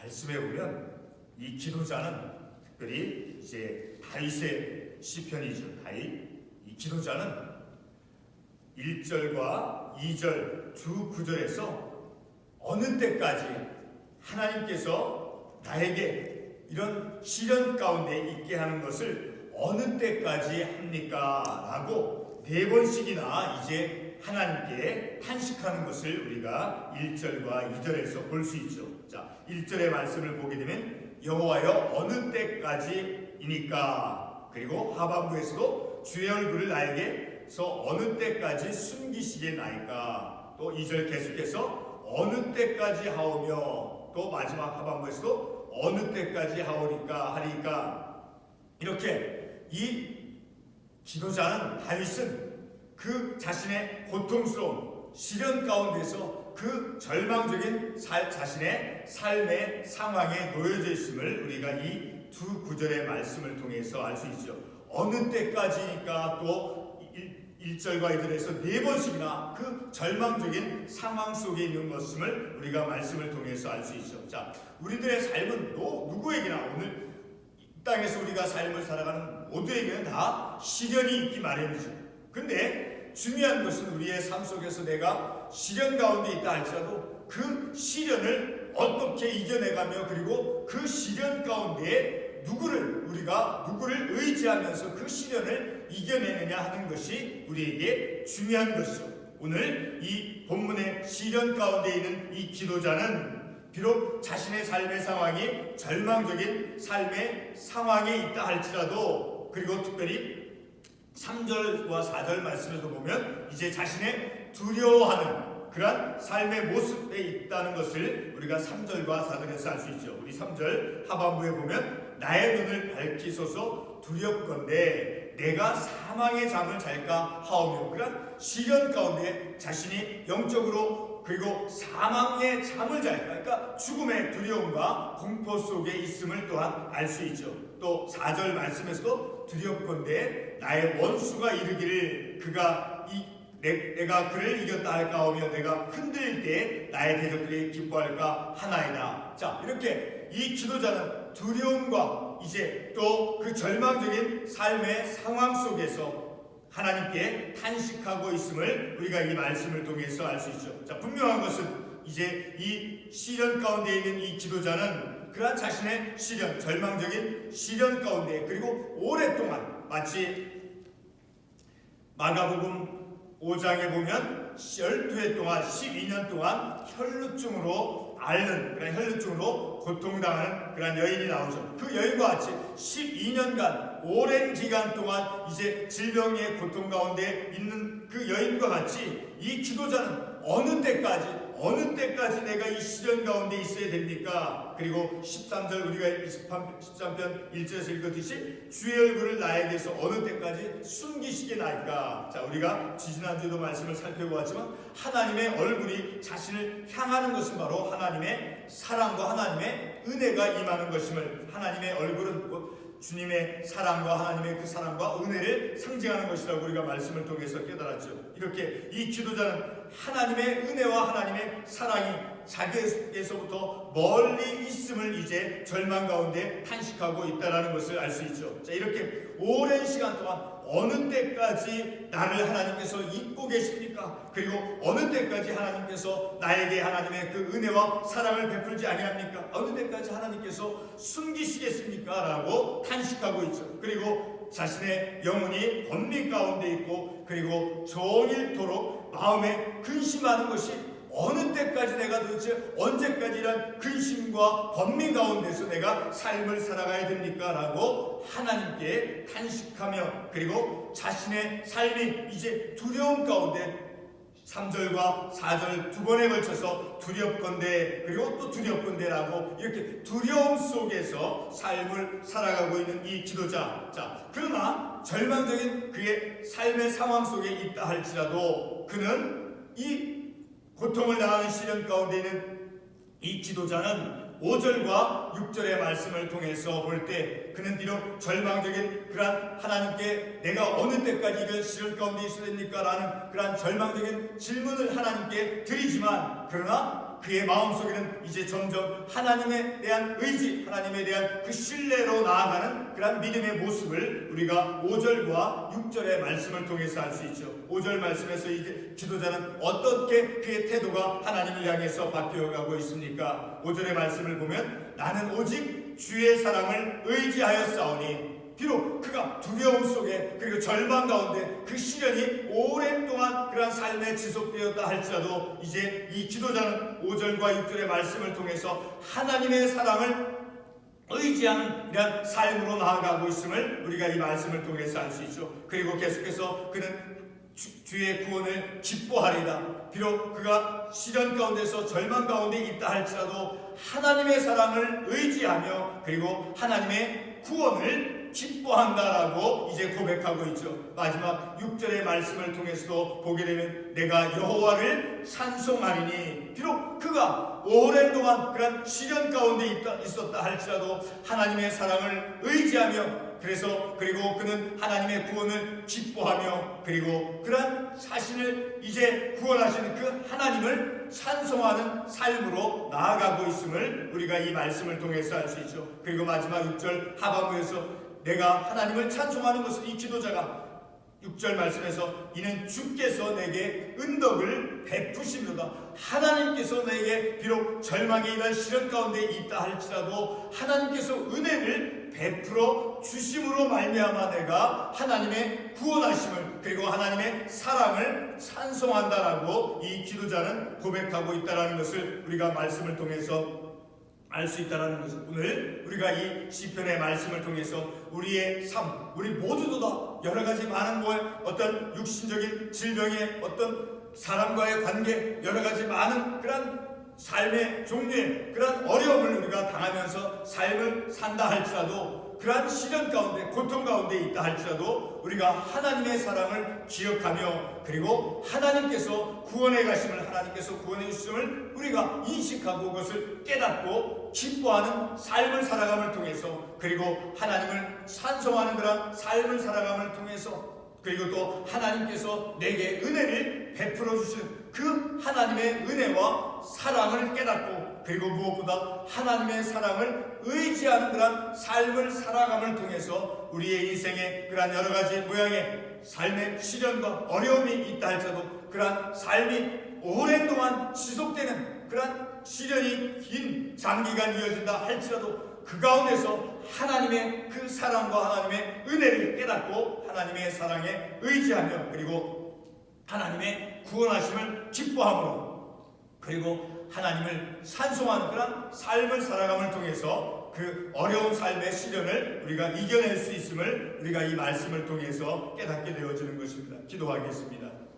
말씀해 보면 이 기도자는 특별히 이제 다윗의 시편이죠. 다윗 이 기도자는 1절과 2절 두 구절에서 어느 때까지 하나님께서 나에게 이런 시련 가운데 있게 하는 것을 어느 때까지 합니까? 라고 4번씩이나 이제 하나님께 탄식하는 것을 우리가 1절과 2절에서 볼 수 있죠. 자, 1절의 말씀을 보게 되면 여호와여 어느 때까지이니까, 그리고 하반부에서도 주의 얼굴을 나에게서 어느 때까지 숨기시겠나이까, 또 2절 계속해서 어느 때까지 하오며, 또 마지막 하반부에서도 어느 때까지 하리까. 이렇게 이 기도자는 다윗은 그 자신의 고통스러운 시련 가운데서 그 절망적인 자신의 삶의 상황에 놓여져 있음을 우리가 이 두 구절의 말씀을 통해서 알 수 있죠. 어느 때까지니까 또 1절과 2절에서 4번씩이나 그 절망적인 상황 속에 있는 것임을 우리가 말씀을 통해서 알 수 있죠. 자, 우리들의 삶은 누구에게나 오늘 이 땅에서 우리가 삶을 살아가는 모두에게는 다 시련이 있기 마련이죠. 근데 중요한 것은 우리의 삶 속에서 내가 시련 가운데 있다 할지라도 그 시련을 어떻게 이겨내가며, 그리고 그 시련 가운데 우리가 누구를 의지하면서 그 시련을 이겨내느냐 하는 것이 우리에게 중요한 것이죠. 오늘 이 본문의 시련 가운데 있는 이 기도자는 비록 자신의 삶의 상황이 절망적인 삶의 상황에 있다 할지라도, 그리고 특별히 3절과 4절 말씀에서 보면 이제 자신의 두려워하는 그런 삶의 모습에 있다는 것을 우리가 3절과 4절에서 알 수 있죠. 우리 3절 하반부에 보면 나의 눈을 밝히소서 두렵건대 내가 사망의 잠을 잘까 하오며, 그런 시련 가운데 자신이 영적으로 그리고 사망의 잠을 잘까, 그러니까 죽음의 두려움과 공포 속에 있음을 또한 알 수 있죠. 또 4절 말씀에서도 두렵건대 나의 원수가 이르기를 내가 그를 이겼다 할까 하며 내가 흔들릴 때 나의 대적들이 기뻐할까 하나이다. 자, 이렇게 이 기도자는 두려움과 이제 또 그 절망적인 삶의 상황 속에서 하나님께 탄식하고 있음을 우리가 이 말씀을 통해서 알 수 있죠. 자, 분명한 것은 이제 이 시련 가운데 있는 이 기도자는 그러한 자신의 시련, 절망적인 시련 가운데, 그리고 오랫동안 마치 마가복음 5장에 보면 12해 동안 12년 동안 혈루증으로 앓는, 그런 혈루증으로 고통당하는 그런 여인이 나오죠. 그 여인과 같이 12년간 오랜 기간 동안 이제 질병의 고통 가운데 있는 그 여인과 같이 이 기도자는 어느 때까지 내가 이 시련 가운데 있어야 됩니까? 그리고 13절 우리가 13편 1절에서 읽었듯이 주의 얼굴을 나에게서 어느 때까지 숨기시겠나이까. 자, 우리가 지지난주에도 말씀을 살펴보았지만 하나님의 얼굴이 자신을 향하는 것은 바로 하나님의 사랑과 하나님의 은혜가 임하는 것임을, 하나님의 얼굴은 주님의 사랑과 하나님의 그 사랑과 은혜를 상징하는 것이라고 우리가 말씀을 통해서 깨달았죠. 이렇게 이 기도자는 하나님의 은혜와 하나님의 사랑이 자기에게서부터 멀리 있음을 이제 절망 가운데 탄식하고 있다는 것을 알 수 있죠. 자, 이렇게 오랜 시간 동안 어느 때까지 나를 하나님께서 잊고 계십니까? 그리고 어느 때까지 하나님께서 나에게 하나님의 그 은혜와 사랑을 베풀지 아니합니까? 어느 때까지 하나님께서 숨기시겠습니까? 라고 탄식하고 있죠. 그리고 자신의 영혼이 번민 가운데 있고, 그리고 종일토록 마음에 근심하는 것이 어느 때까지 내가 도대체 언제까지 이런 근심과 번민 가운데서 내가 삶을 살아가야 됩니까? 라고 하나님께 탄식하며, 그리고 자신의 삶이 이제 두려움 가운데 3절과 4절 두 번에 걸쳐서 두렵건대, 그리고 또 두렵건대라고 이렇게 두려움 속에서 삶을 살아가고 있는 이 기도자. 자, 그러나 절망적인 그의 삶의 상황 속에 있다 할지라도 그는 이 고통을 당하는 시련 가운데 있는 이 기도자는 5절과 6절의 말씀을 통해서 볼 때 그는 비록 절망적인 그러한 하나님께 내가 어느 때까지 이런 시련 가운데 있어야 됩니까? 라는 그러한 절망적인 질문을 하나님께 드리지만, 그러나 그의 마음속에는 이제 점점 하나님에 대한 의지, 하나님에 대한 그 신뢰로 나아가는 그런 믿음의 모습을 우리가 5절과 6절의 말씀을 통해서 알 수 있죠. 5절 말씀에서 이제 지도자는 어떻게 그의 태도가 하나님을 향해서 바뀌어가고 있습니까? 5절의 말씀을 보면 나는 오직 주의 사랑을 의지하여 싸우니 비록 그가 두려움 속에 그리고 절망 가운데 그 시련이 오랜 동안 그러한 삶에 지속되었다 할지라도 이제 이 기도자는 5절과 6절의 말씀을 통해서 하나님의 사랑을 의지하는 이런 삶으로 나아가고 있음을 우리가 이 말씀을 통해서 알 수 있죠. 그리고 계속해서 그는 주의 구원을 기뻐하리다. 비록 그가 시련 가운데서 절망 가운데 있다 할지라도 하나님의 사랑을 의지하며 그리고 하나님의 구원을 기뻐한다라고 이제 고백하고 있죠. 마지막 6절의 말씀을 통해서도 보게 되면 내가 여호와를 찬송하리니 비록 그가 오랜 동안 그런 시련 가운데 있었다 할지라도 하나님의 사랑을 의지하며 그리고 그는 하나님의 구원을 기뻐하며 그리고 그런 자신을 이제 구원하시는 그 하나님을 찬송하는 삶으로 나아가고 있음을 우리가 이 말씀을 통해서 알 수 있죠. 그리고 마지막 6절 하반부에서 내가 하나님을 찬송하는 것은 이 기도자가 6절 말씀에서 이는 주께서 내게 은덕을 베푸시로다. 하나님께서 내게 비록 절망의 이런 시련 가운데 있다 할지라도 하나님께서 은혜를 베풀어 주심으로 말미암아 내가 하나님의 구원하심을 그리고 하나님의 사랑을 찬송한다라고 이 기도자는 고백하고 있다라는 것을 우리가 말씀을 통해서 알 수 있다는 것은 오늘 우리가 이 시편의 말씀을 통해서 우리의 삶, 우리 모두도 다 여러 가지 많은 어떤 육신적인 질병의 어떤 사람과의 관계, 여러 가지 많은 그런 삶의 종류의 그런 어려움을 우리가 당하면서 삶을 산다 할지라도 그러한 시련 가운데 고통 가운데 있다 할지라도 우리가 하나님의 사랑을 기억하며 그리고 하나님께서 구원해 가심을 하나님께서 구원해 주심을 우리가 인식하고 그것을 깨닫고 기뻐하는 삶을 살아감을 통해서 그리고 하나님을 찬송하는 그런 삶을 살아감을 통해서 그리고 또 하나님께서 내게 은혜를 베풀어 주신 그 하나님의 은혜와 사랑을 깨닫고 그리고 무엇보다 하나님의 사랑을 의지하는 그런 삶을 살아감을 통해서 우리의 인생에 그런 여러 가지 모양의 삶의 시련과 어려움이 있다 할지라도 그런 삶이 오랜 동안 지속되는 그런 시련이 긴 장기간 이어진다 할지라도 그 가운데서 하나님의 그 사랑과 하나님의 은혜를 깨닫고 하나님의 사랑에 의지하며 그리고 하나님의 구원하심을 기뻐함으로 그리고 하나님을 찬송하는 그런 삶을 살아감을 통해서 그 어려운 삶의 시련을 우리가 이겨낼 수 있음을 우리가 이 말씀을 통해서 깨닫게 되어지는 것입니다. 기도하겠습니다.